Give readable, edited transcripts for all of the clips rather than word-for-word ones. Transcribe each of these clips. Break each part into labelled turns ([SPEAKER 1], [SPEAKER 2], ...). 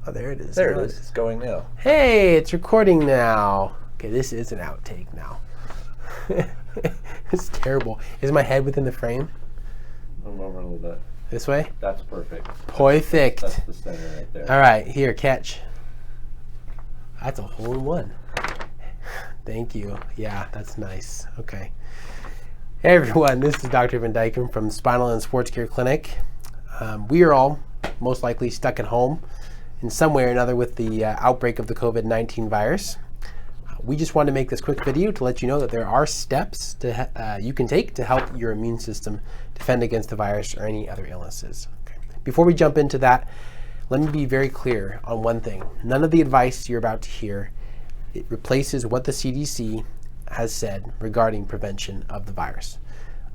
[SPEAKER 1] Oh, there it is.
[SPEAKER 2] There it is. It's going now.
[SPEAKER 1] Hey, it's recording now. Okay, this is an outtake now. It's terrible. Is my head within the frame?
[SPEAKER 2] Move over a little bit.
[SPEAKER 1] This way?
[SPEAKER 2] That's perfect.
[SPEAKER 1] Perfect.
[SPEAKER 2] That's the center right there.
[SPEAKER 1] All right, here, catch. That's a hole in one. Thank you. Yeah, that's nice. Okay. Hey everyone, this is Dr. Van Dyken from Spinal and Sports Care Clinic. We are all most likely stuck at home in some way or another with the outbreak of the COVID-19 virus. We just wanted to make this quick video to let you know that there are steps you can take to help your immune system defend against the virus or any other illnesses. Okay. Before we jump into that, let me be very clear on one thing. None of the advice you're about to hear, it replaces what the CDC has said regarding prevention of the virus.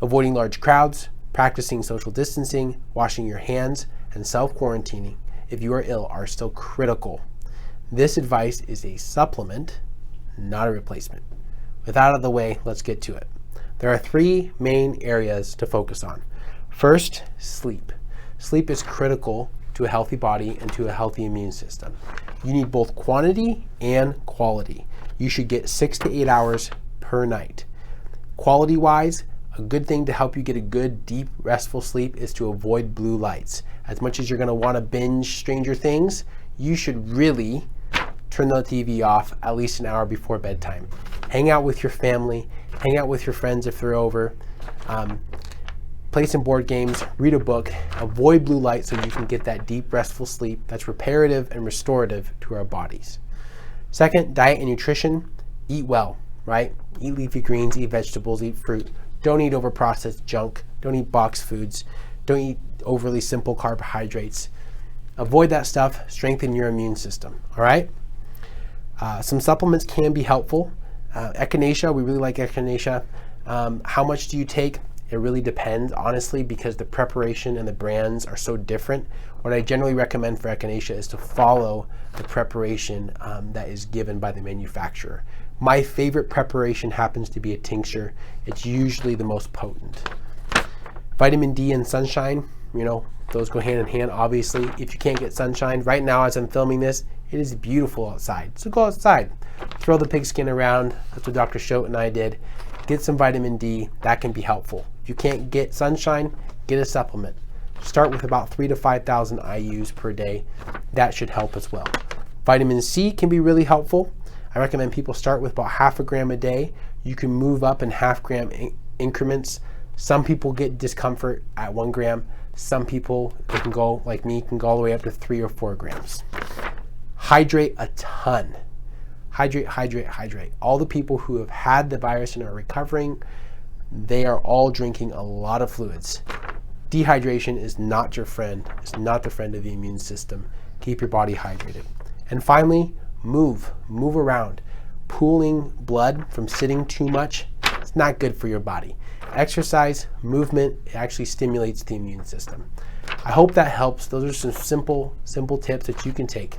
[SPEAKER 1] Avoiding large crowds, practicing social distancing, washing your hands, and self-quarantining if you are ill are still critical. This advice is a supplement, not a replacement. With that out of the way, let's get to it. There are three main areas to focus on. First, sleep. Sleep is critical to a healthy body and to a healthy immune system. You need both quantity and quality. You should get 6 to 8 hours per night. Quality-wise, a good thing to help you get a good, deep, restful sleep is to avoid blue lights. As much as you're going to want to binge Stranger Things, you should really turn the TV off at least an hour before bedtime. Hang out with your family, hang out with your friends if they're over, play some board games, read a book, avoid blue light so you can get that deep, restful sleep that's reparative and restorative to our bodies. Second, diet and nutrition. Eat well, right? Eat leafy greens, eat vegetables, eat fruit. Don't eat over-processed junk. Don't eat boxed foods. Don't eat overly simple carbohydrates. Avoid that stuff. Strengthen your immune system, all right? Some supplements can be helpful. Echinacea, we really like echinacea. How much do you take? It really depends, honestly, because the preparation and the brands are so different. What I generally recommend for echinacea is to follow the preparation that is given by the manufacturer. My favorite preparation happens to be a tincture. It's usually the most potent. Vitamin D and sunshine, those go hand in hand, obviously. If you can't get sunshine, right now as I'm filming this, it is beautiful outside. So go outside, throw the pigskin around. That's what Dr. Schote and I did. Get some vitamin D, that can be helpful. If you can't get sunshine, get a supplement. Start with about 3,000 to 5,000 IUs per day. That should help as well. Vitamin C can be really helpful. I recommend people start with about 0.5 gram a day. You can move up in 0.5 gram increments. Some people get discomfort at 1 gram. Some people, they can go, like me, can go all the way up to 3 or 4 grams. Hydrate a ton. Hydrate, hydrate, hydrate. All the people who have had the virus and are recovering, they are all drinking a lot of fluids. Dehydration is not your friend. It's not the friend of the immune system. Keep your body hydrated. And finally, move around. Pooling blood from sitting too much, it's not good for your body. Exercise, movement, it actually stimulates the immune system. I hope that helps. Those are some simple tips that you can take.